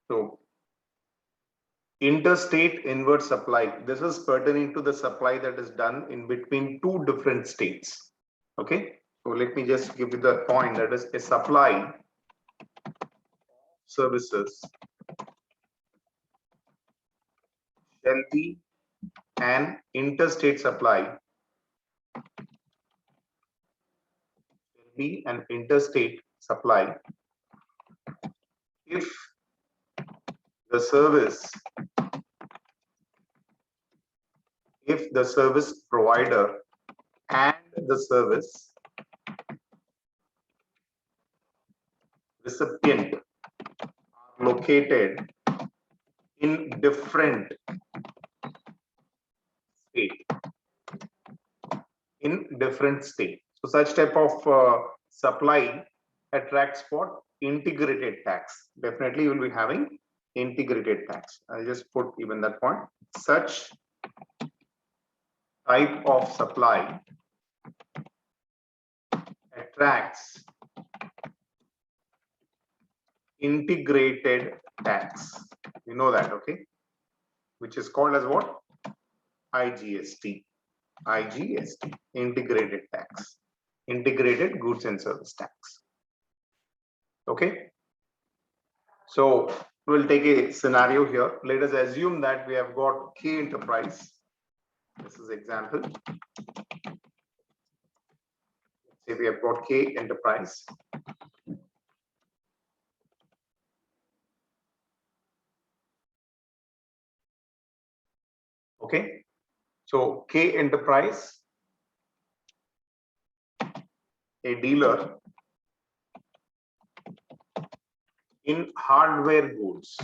So interstate inward supply. This is pertaining to the supply that is done in between two different states. Okay. So let me just give you the point, that is a supply services shall be an interstate supply, if the service provider and the service recipient are located in different state. So such type of supply attracts what? Integrated tax. Definitely you will be having integrated tax. I'll just put even that point. Such type of supply attracts integrated tax. You know that, okay? Which is called as what? IGST. IGST, integrated tax, integrated goods and service tax. Okay. So we'll take a scenario here. Let us assume that we have got K enterprise. This is example. Say we have got K enterprise. Okay. So K enterprise, a dealer in hardware goods.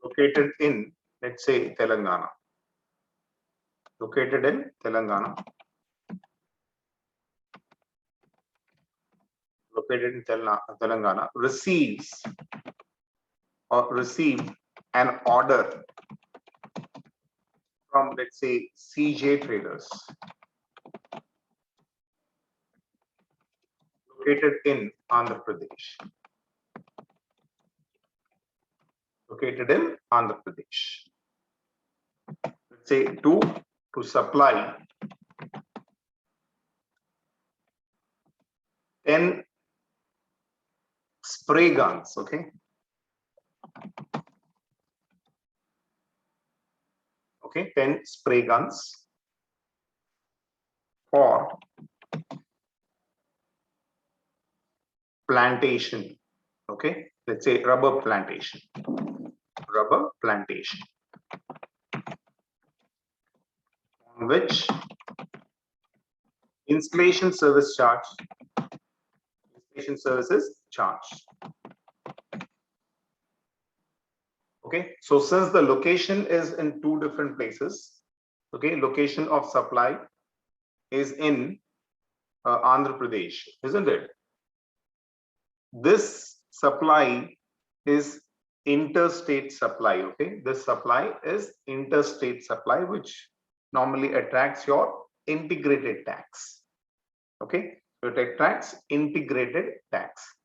Located in, let's say, Telangana. Located in Telangana. Located in Telangana, received an order from, let's say, CJ Traders, located in Andhra Pradesh. Located in Andhra Pradesh. Let's say to supply 10 spray guns, okay? Okay, 10 spray guns for plantation, okay? Let's say rubber plantation. Rubber plantation. On which installation service charge, installation services charged. Okay, so since the location is in two different places, okay, location of supply is in Andhra Pradesh, isn't it? This supply is interstate supply, okay? This supply is interstate supply, which normally attracts your integrated tax, okay? So it attracts integrated tax.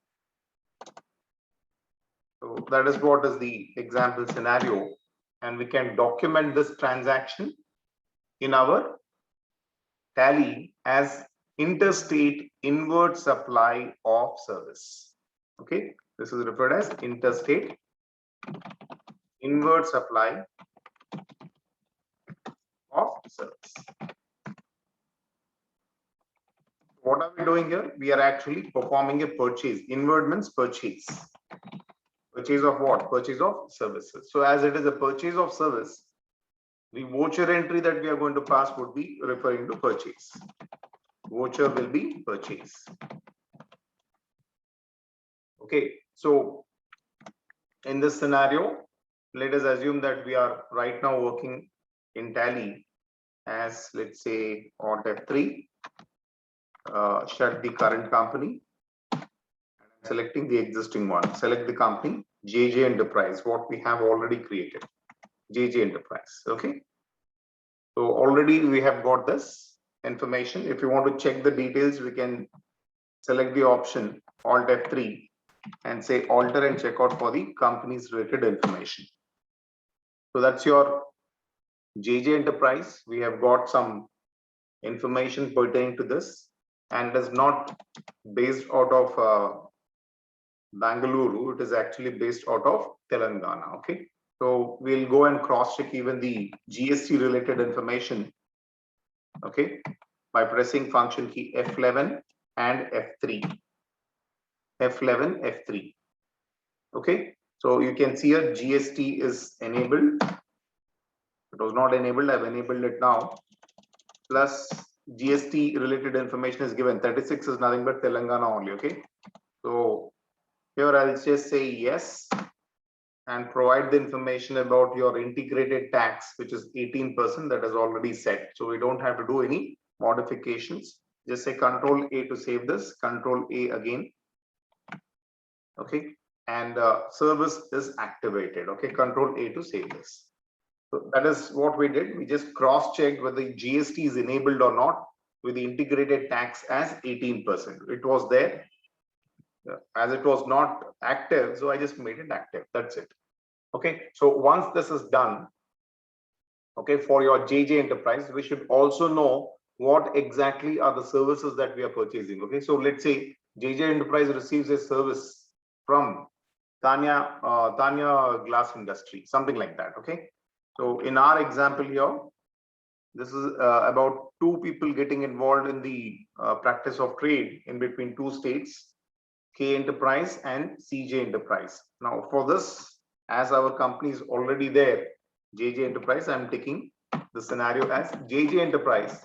So that is what is the example scenario, and we can document this transaction in our tally as interstate inward supply of service. Okay, this is referred as interstate inward supply of service. What are we doing here? We are actually performing a purchase. Inward means purchase. Purchase of what? Purchase of services. So as it is a purchase of service, the voucher entry that we are going to pass would be referring to purchase. Voucher will be purchase. Okay, so in this scenario, let us assume that we are right now working in tally as, let's say, Alt F3, shut the current company, and I'm selecting the existing one. Select the company JJ Enterprise, what we have already created, JJ Enterprise. Okay, so already we have got this information. If you want to check the details, we can select the option Alt F3 and say alter and check out for the company's related information. So that's your JJ Enterprise. We have got some information pertaining to this, and it is not based out of Bangalore. It is actually based out of Telangana. Okay, so we'll go and cross check even the GST related information. Okay, by pressing function key F11 and F3. F11, F3. Okay, so you can see here GST is enabled. It was not enabled. I've enabled it now. Plus GST related information is given. 36 is nothing but Telangana only. Okay, so here I'll just say yes and provide the information about your integrated tax, which is 18%, that is already set. So we don't have to do any modifications. Just say Control A to save this, Control A again. Okay, and service is activated. Okay, Control A to save this. So that is what we did. We just cross-checked whether GST is enabled or not with the integrated tax as 18%. It was there. As it was not active, so I just made it active. That's it. Okay, so once this is done, okay, for your JJ Enterprise, we should also know what exactly are the services that we are purchasing. Okay, so let's say JJ Enterprise receives a service from Tanya Glass Industry, something like that. Okay, so in our example here, this is about two people getting involved in the practice of trade in between two states, K Enterprise and CJ Enterprise. Now for this, as our company is already there, JJ Enterprise, I'm taking the scenario as JJ Enterprise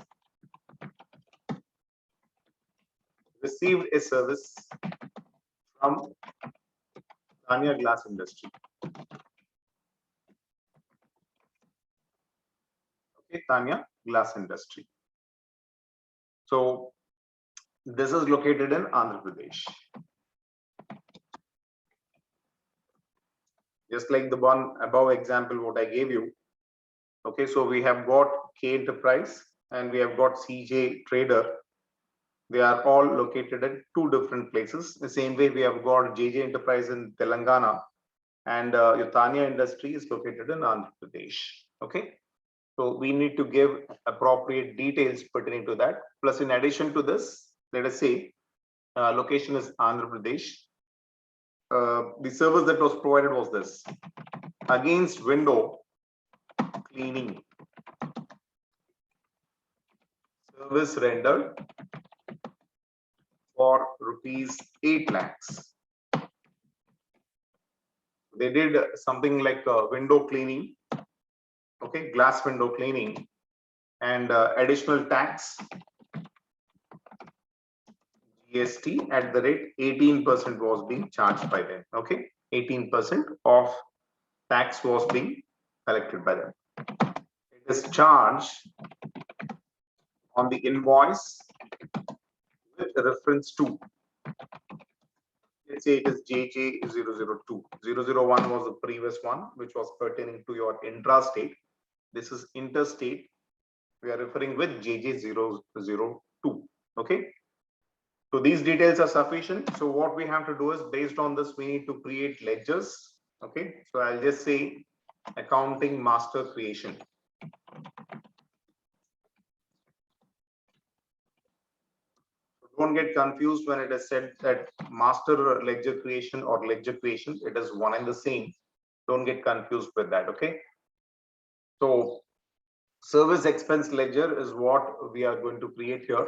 received a service from Tanya Glass Industry. Okay, Tanya Glass Industry. So this is located in Andhra Pradesh. Just like the one above example what I gave you. Okay, so we have got K Enterprise and we have got CJ Trader. They are all located at two different places. The same way we have got JJ Enterprise in Telangana and Tanya Industry is located in Andhra Pradesh. Okay, so we need to give appropriate details pertaining to that. Plus, in addition to this, let us say location is Andhra Pradesh. The service that was provided was this: against window cleaning service rendered for rupees 8 lakhs. They did something like window cleaning, okay, glass window cleaning, and additional tax GST at the rate 18% was being charged by them. Okay, 18% of tax was being collected by them. It is charged on the invoice with reference to, let's say it is JJ002. 001 was the previous one, which was pertaining to your intrastate. This is interstate. We are referring with JJ002. Okay. So these details are sufficient. So what we have to do is, based on this, we need to create ledgers. Okay. So I'll just say accounting master creation. Don't get confused when it is said that master ledger creation or ledger creation. It is one and the same. Don't get confused with that. Okay. So service expense ledger is what we are going to create here.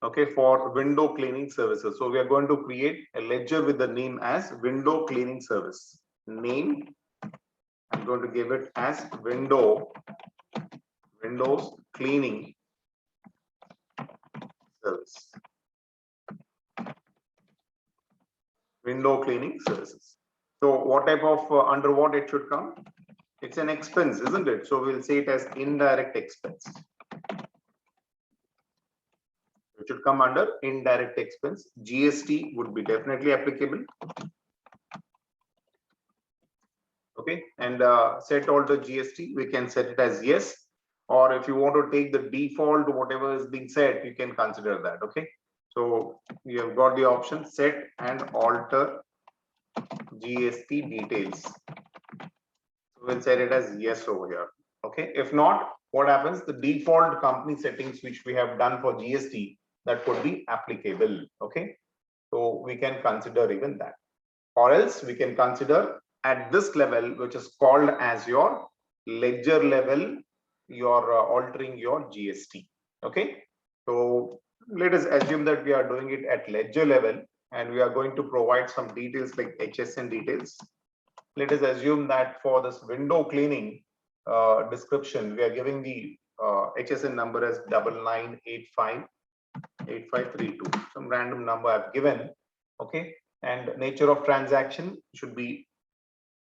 Okay, for window cleaning services. So we are going to create a ledger with the name as window cleaning service. Name, I'm going to give it as windows cleaning service. Window cleaning services. So what type of under what it should come? It's an expense, isn't it? So we'll say it as indirect expense. It should come under indirect expense. GST would be definitely applicable. Okay, and set all the GST. We can set it as yes, or if you want to take the default, whatever is being set, you can consider that. Okay. So you have got the option set and alter GST details. So we'll set it as yes over here. Okay. If not, what happens? The default company settings which we have done for GST, that could be applicable. Okay. So we can consider even that, or else we can consider at this level, which is called as your ledger level, you're altering your GST. Okay. So let us assume that we are doing it at ledger level and we are going to provide some details like HSN details. Let us assume that for this window cleaning description, we are giving the HSN number as 99858532, some random number I've given. Okay. And nature of transaction should be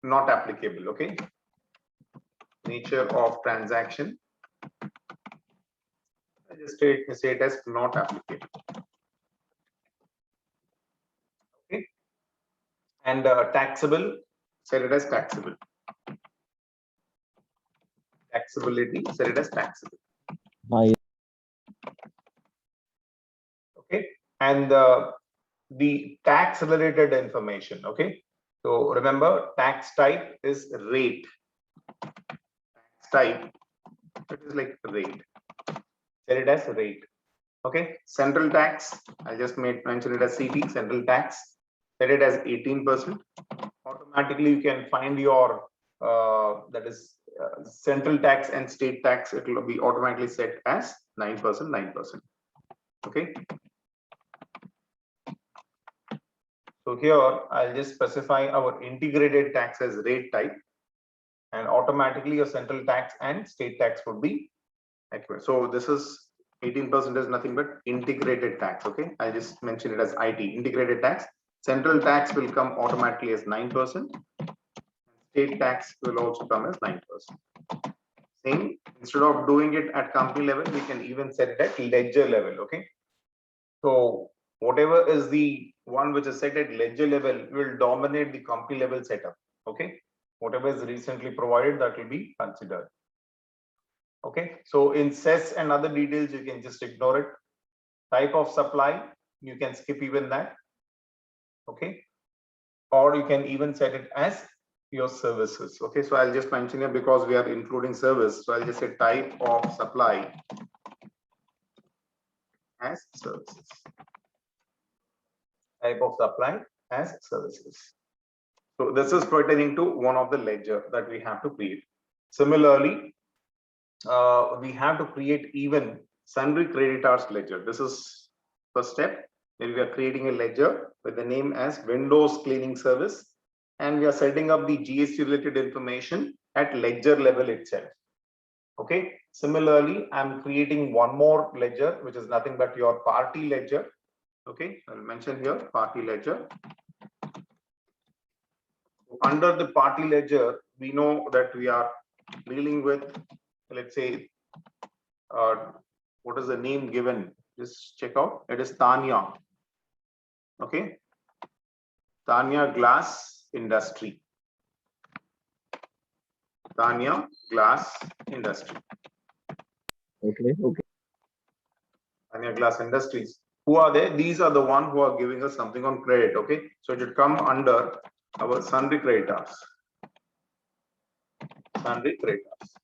not applicable. Okay. Nature of transaction, I just say it as not applicable. Okay. And taxable, set it as taxable. Taxability, set it as taxable. Okay. And the tax related information. Okay. So remember, tax type is rate. Tax type, it is like rate. Set it as rate. Okay. Central tax, I just mention it as CT, central tax. Set it as 18%. Automatically, you can find your that is central tax and state tax. It will be automatically set as 9%, 9%. Okay. So here I'll just specify our integrated tax as rate type, and automatically your central tax and state tax would be accurate. So this is 18% is nothing but integrated tax. Okay, I just mentioned it as IT, integrated tax. Central tax will come automatically as 9%. State tax will also come as 9%. Same, instead of doing it at company level, we can even set it at ledger level. Okay, so whatever is the one which is set at ledger level will dominate the company level setup. Okay, whatever is recently provided, that will be considered. Okay, so in cess and other details, you can just ignore it. Type of supply, you can skip even that. Okay, or you can even set it as your services. Okay, so I'll just mention it because we are including service. So I'll just say type of supply as services. Type of supply as services. So this is pertaining to one of the ledger that we have to create. Similarly, we have to create even sundry creditors ledger. This is first step. Then we are creating a ledger with the name as Windows Cleaning Service, and we are setting up the GST related information at ledger level itself. Okay. Similarly, I'm creating one more ledger, which is nothing but your party ledger. Okay, I'll mention here party ledger. Under the party ledger, we know that we are dealing with, let's say, what is the name given? Just check out. It is Tanya. Okay, Tanya Glass Industry. Tanya Glass Industry. Okay. Tanya Glass Industries. Who are they? These are the one who are giving us something on credit. Okay, so it should come under our sundry creditors. Sundry creditors.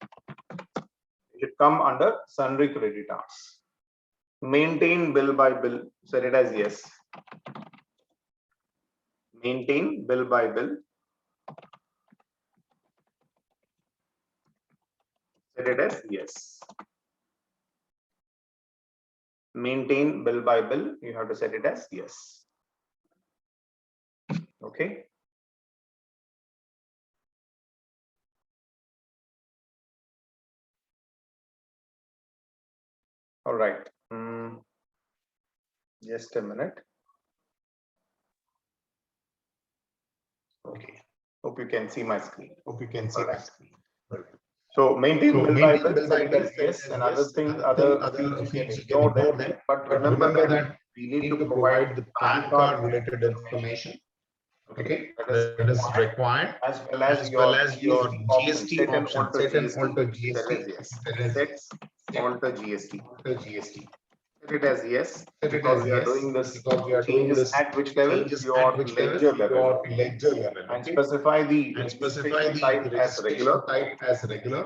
It should come under sundry creditors. Maintain bill by bill. Set it as yes. Maintain bill by bill. Set it as yes. Maintain bill by bill. You have to set it as yes. Okay. All right. Just a minute. Okay. Hope you can see my screen. So maintain bill by bill, set it as yes, and other things, other fields you can ignore them. But remember that we need to provide the PAN card related information. Okay, that is required, as well as your your GST option. GST Set and option. alter Set and GST. alter There is GST. yes. There is Set alter GST. GST. Set it as yes, Set it because as we are yes, doing this because we are doing changes this at which level? changes Your at which ledger level. your ledger level. And Okay? specify the And specify registration the type as registration regular. type as regular.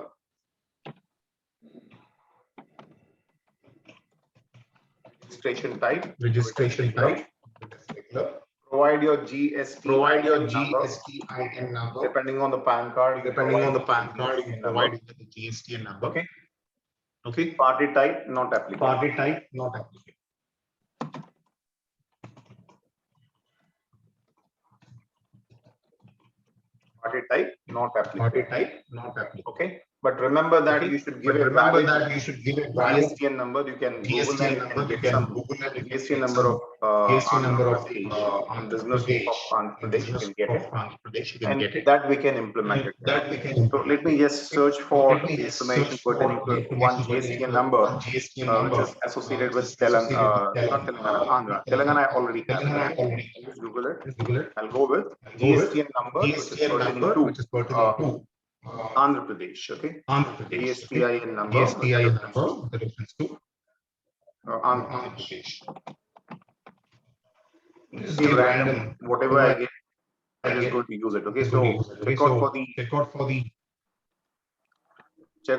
Registration type. Registration regular. type as regular. Provide your GST Provide your number. GST number. Depending on the PAN card. Depending on the PAN GST card, you number. provide the GST number. Okay. Okay. Party type not applicable. Party type not applicable. Party type not applicable. Party type not applicable. Okay. But remember that Okay. you should give But a remember valid that you should give a valid GST number. You can Google GST and number. You get can some Google and you can GST get number some of GST number of on business of Andhra Pradesh. You can get it. Andhra Pradesh. You can And get it. that we can implement it. That we can So implement. let me just search for Let me the just information search for pertaining the to one information GST pertaining to number, one GST number, which is associated with which is associated with not Telangana, Andhra. Telangana I already have. Telangana I already Just Google it. Google it. I'll go with GST number, which is pertaining to Andhra Pradesh. Okay. Andhra Pradesh. GSTIN number. GSTIN number with reference to Andhra Andhra Pradesh. Pradesh. See random, whatever I get, I'm just going to use it. Okay. So check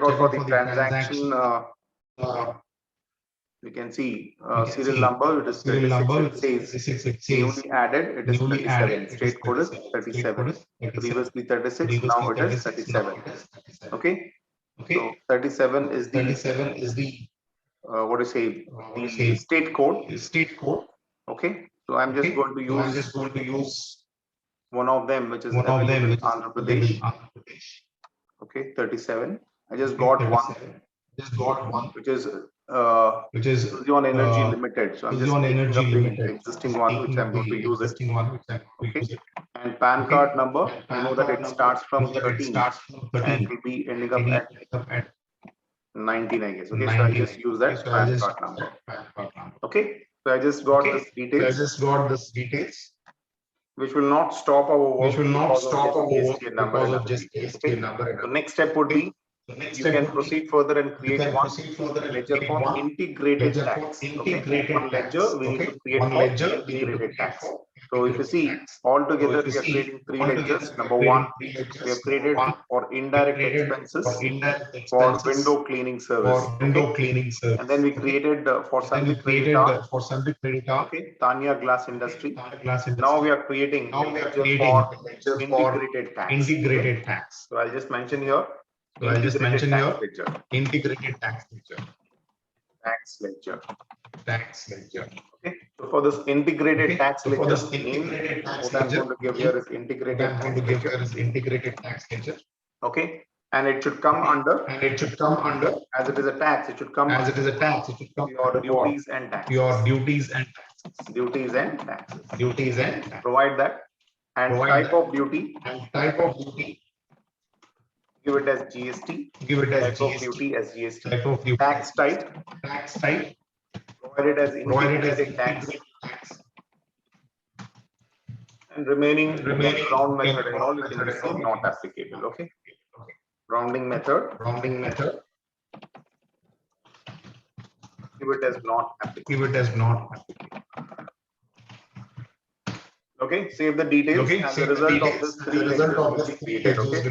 out for the transaction. You can see serial number. It is 36. It says newly added. It is 37. State code is 37. Previously 36. Now it is 37. Okay. So 37 is the what do you say? The state code. Okay. So I'm just going to use one of them, which is available in Andhra Pradesh. Okay, 37. I just got one, which is on Energy Limited. So I'm just taking up the existing one, which I'm going to use it. Okay. And PAN card number, you know that it starts from 13 and it will be ending up at 19, I guess. Okay, so I'll just use that PAN card number. Okay, so I just got this details. Which will not stop our work. Which will not stop our work because of just GST number. The next step would be you can proceed further and create one ledger for integrated tax. Okay, one ledger we need to create for integrated tax. So if you see, altogether we are creating three ledgers. Number one, we have created for indirect expenses for window cleaning service. And then we created for Sandeep Credita. Okay, Tanya Glass Industry. Now we are creating ledger for integrated tax. So I'll just mention here. Integrated tax ledger. Okay. So for this integrated tax ledger, what I'm going to give here is integrated tax ledger. Okay. And it should come under. As it is a tax, it should come. Your duties and taxes. Provide that. And type of duty. Give it as GST. Type of duty as GST. Tax type. Provided as integrated tax. And remaining round method and all you can see not applicable. Okay. Rounding method. Give it as not applicable. Okay, save the details as a result of this three ledgers will be created. Okay,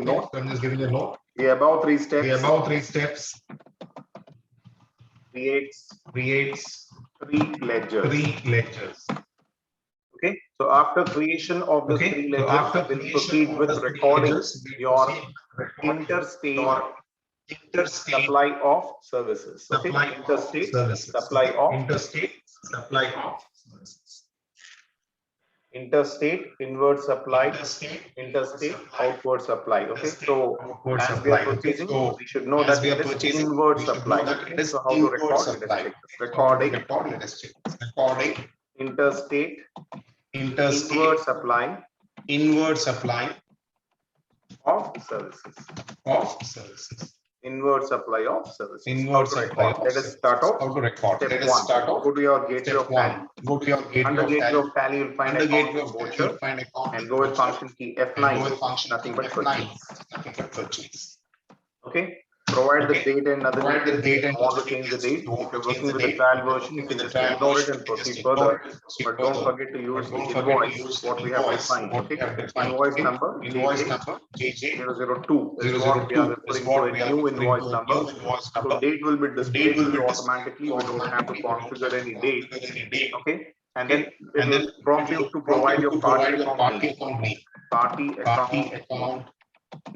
so I'm just giving a note. The above three steps creates three ledgers. Okay, so after creation of the three ledgers, we'll proceed with recording your interstate supply of services. Okay, interstate supply of services. Interstate inward supply, interstate outward supply. Okay, so as we are purchasing, we should know that it is inward supply. Okay? So how to record? Let us check this. Recording interstate inward supply of services. Inward supply of services. Inward How to supply record? of Let us services. start off. How to record? Step Let us 1. start off. Go to your gateway Step of tally. 1. Go to your gateway Under of gateway tally. of tally, you'll find Under account gateway of tally, voucher you'll find account and go with voucher. function key And go F9. with function Nothing but F9. purchase. Nothing but purchase. Okay. Provide the Okay. date and other Provide the details. date If and you want other to change the details. date, If you if want you're to change working the with the date, trial if you're version, you working can with the just trial ignore it version, and you can proceed just further. ignore it. Proceed But don't further. forget to But use the don't forget to invoice, use what the we have invoice, defined. what we Okay. have defined. Invoice Okay. number Invoice JJ number JJ 002 is what we are 002 is referring to, what a we are new referring invoice to, a number. new invoice So number. date will be The date displayed will to be you displayed automatically. We don't have to automatically. We don't configure have to any date. configure any date. Okay. And Okay. then it And will then prompt it you will to prompt provide you your to party provide your account party name. account name. Party Party account account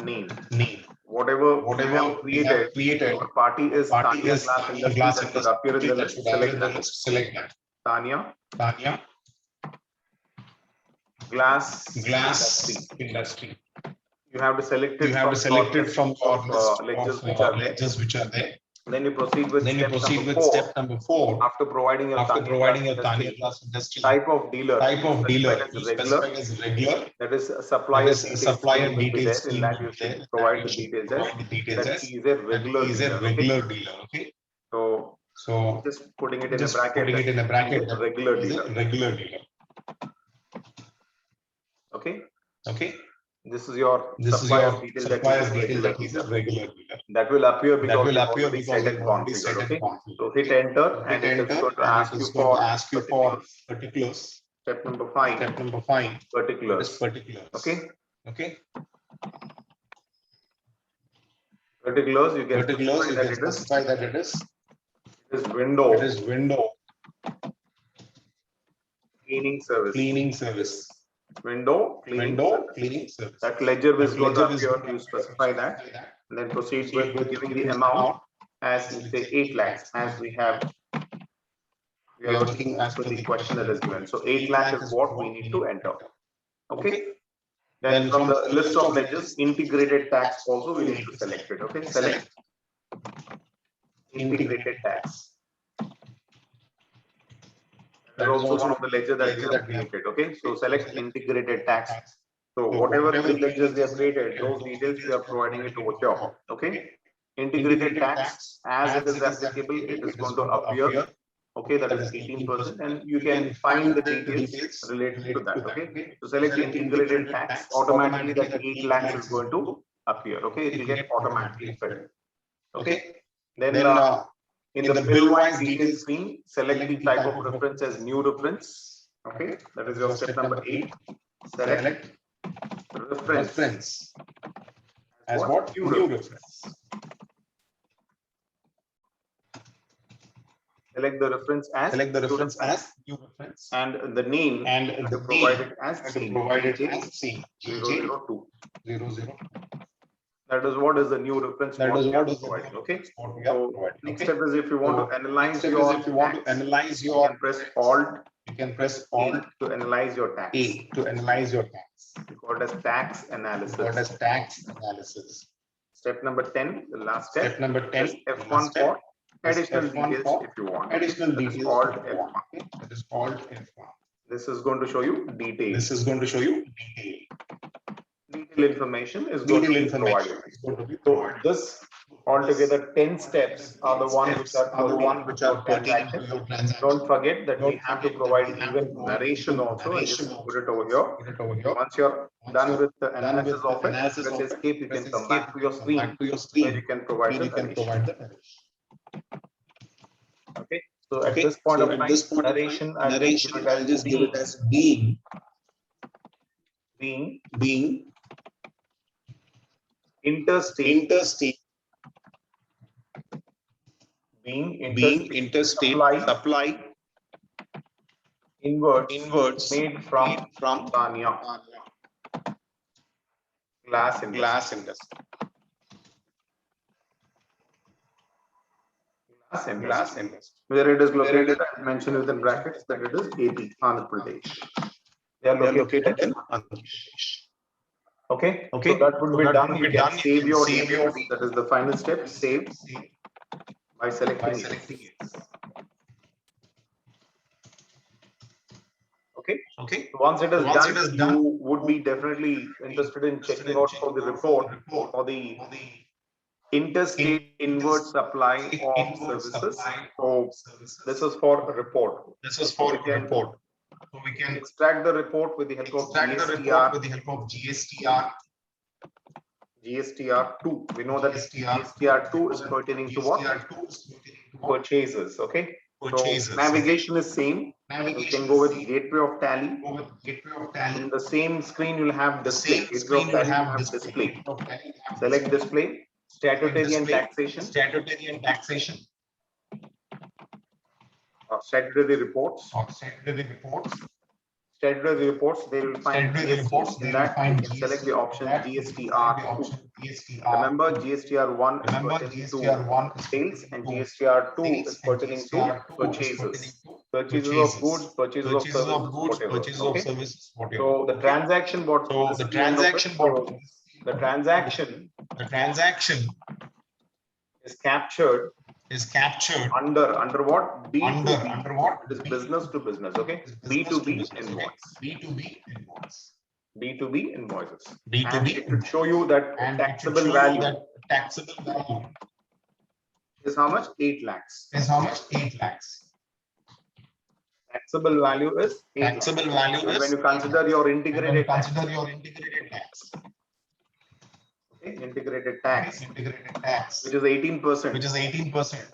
name. name. Whatever we Whatever have we have created, created, our party is party Tanya is Glass Tanya Industry. Glass That should appear in Industry. the That list. should appear Select in the that. list. Select that. Tanya Tanya Glass Glass Industry. Industry. You have to select You it have from to select your it list from your of list ledgers of which are there. ledgers which are there. Then you proceed with Then you step proceed number with 4. step number 4. After providing your After Tanya providing Glass your Tanya Industry, Glass Industry type of dealer, type of dealer, specified you as regular. specify as regular. That is That supplier is details supplier screen will be details there. In screen that will you be should there. provide You the should details provide the details that as he is a that regular he is dealer. a regular dealer. Okay. So So just putting it in a just bracket. putting it in a that bracket he is a that regular he is dealer. a regular dealer. Okay. Okay. This is your This is supplier's your detail supplier's that he detail is a that he's a regular regular dealer. That will appear That because will we have appear already because set and we've already set configured. and Okay. configured. So hit enter Hit and it is enter going to and ask it you is going to for ask you for particulars. step number 5. Step number 5. That is Particulars. particulars. Okay. Okay. Particulars. You can Particulars. specify You that can it is. specify that it It is window. it is window Cleaning service. cleaning service. Window cleaning Window service. cleaning service. That ledger is That going to ledger is appear. going to You appear. specify that. And then proceed Proceed with giving the amount as let's say 8 lakhs as we are working as per the question that is given. So 8 lakh is what we need to enter. Okay. Then from the list of ledgers, integrated tax also we need to select it. Okay. Select integrated tax. That is also one of the ledger that we have created. Okay. So select integrated tax. So whatever three ledgers we have created, those details we are providing it over here. Okay. Integrated tax as it is applicable, it is going to appear. Okay, that is 18%, and you can find the details related to that. Okay, so select integrated tax. Automatically, that 8 lakhs is going to appear. Okay, it will get automatically filled. Okay, then in the bill-wise details screen, select the type of reference as new reference. Okay, that is your step number 8. Select reference as what? New reference. Select the reference as new reference and the name and the provided as C. C 002. That is what is the new reference. That is what is providing. Okay. So next step is if you want to analyze your tax, you can press Alt. You can press Alt to analyze your tax. A to analyze your tax. Called as tax analysis. Step number 10, the last step. Step number 10, F1 for additional details if you want. Additional details. Alt F1. That is Alt F1. This is going to show you detail. Detail information is going to be provided. So this altogether 10 steps are the ones which are pertaining to your transaction. Don't forget that we have to provide even narration also. And just put it over here. Once you're done with the analysis of it, press escape. You can come back to your screen where you can provide the narration. Okay. So at this point of time, narration, I'll just give it as being interstate supply inwards made from Tanya glass industry. Glass industry. Where it is located, I mentioned within brackets that it is AP, Andhra Pradesh. They are located in Andhra Pradesh. Okay. So that would be done. You can save your details. That is the final step. Save by selecting it. Okay. So once it is done, you would be definitely interested in checking out for the report or the interstate inward supply of services. So this is for a report. This is for We can report. So we can extract the report with the help of extract the report with the help of GSTR2. We know that GSTR2 is pertaining to what? Purchases. Okay. Purchases. So navigation is same. You can go with gateway of tally. In the same screen, you'll have display. Gateway of tally, you have display. Select display. Statutory and taxation. Statutory and taxation. Statutory reports. Statutory reports. Statutory reports, they will find GST. In that, you can select the option GSTR2. Remember, GSTR1 is pertaining to sales and GSTR2 is pertaining to purchases. Purchases of goods, purchases of services, whatever. Okay? So the transaction bot. The transaction is captured under what? B2B. Under what? It is business to business. Okay. B2B invoice. B2B invoices. And it should show you that taxable value is how much? 8 lakhs. Taxable value is 8 lakhs. And when you consider your integrated tax, okay, integrated tax, which is 18%.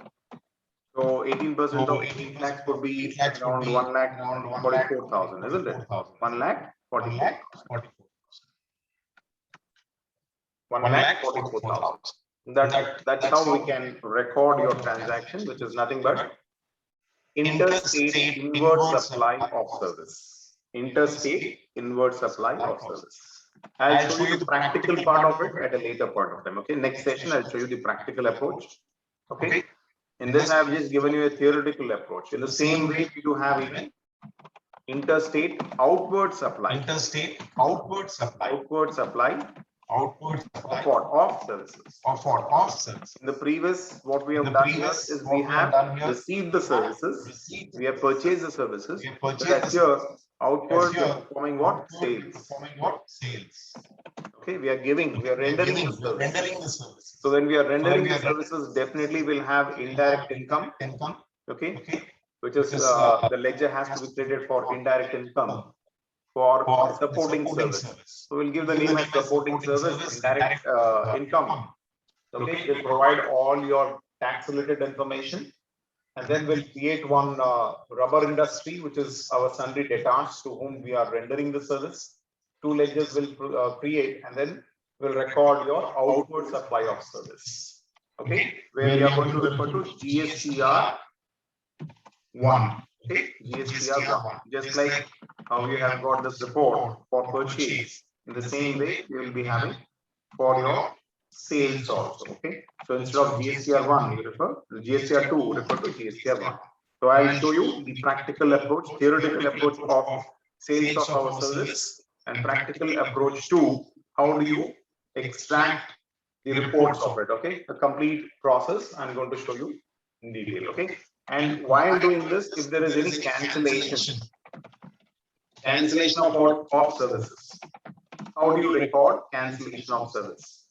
So 18% of 8 lakhs would be around 1,44,000, isn't it? 1,44,000. 1,44,000. That's how we can record your transaction, which is nothing but interstate inward supply of service. Interstate inward supply of service. I'll show you the practical part of it at a later point of time. Okay, next session I'll show you the practical approach. Okay. In this, I have just given you a theoretical approach. In the same way, we do have even interstate outward supply. Outward supply. Of what? Of services. In the previous, what we have done here is we have received the services, we have purchased the services, but here outward we are performing what? Sales. Okay, we are rendering the service. So when we are rendering the services, definitely we'll have indirect income. Okay, which is the ledger has to be created for indirect income for supporting service. So we'll give the name as supporting service, indirect income. Okay, they provide all your tax related information, and then we'll create one rubber industry, which is our sundry debtors to whom we are rendering the service. 2 ledgers will create, and then we'll record your outward supply of service. Okay, where we are going to refer to GSTR1. Okay, GSTR1. Just like how you have got this report for purchase, in the same way we will be having for your sales also. Okay, so instead of GSTR1, you refer to GSTR2, refer to GSTR1. So I will show you the practical approach, theoretical approach of sales of our service, and practical approach to how do you extract the reports of it. Okay, the complete process I'm going to show you in detail. Okay, and while doing this, if there is any cancellation of what? Of services, how do you record cancellation of service?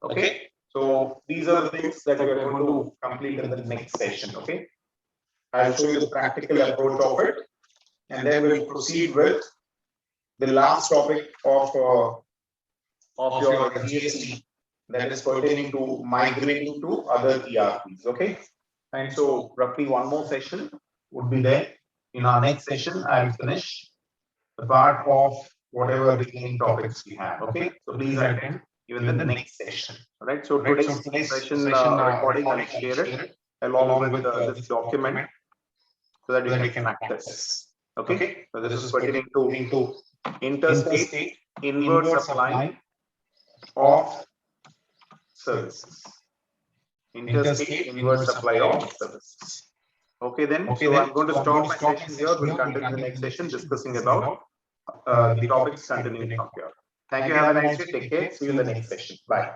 Okay, so these are the things that we are going to complete in the next session. Okay, I'll show you the practical approach of it, and then we'll proceed with the last topic of your GST, that is pertaining to migrating to other ERPs. Okay, and so roughly one more session would be there. In our next session, I will finish the part of whatever remaining topics we have. Okay, so please attend even the next session. All right, so today's session recording, I'll share it along with this document so that you can practice. Okay, so this is pertaining to interstate inward supply of services. Interstate inward supply of services. Okay, then. So I'm going to stop my session here. We'll continue the next session discussing about the topics continuing from here. Thank you. Have a nice day. Take care. See you in the next session. Bye.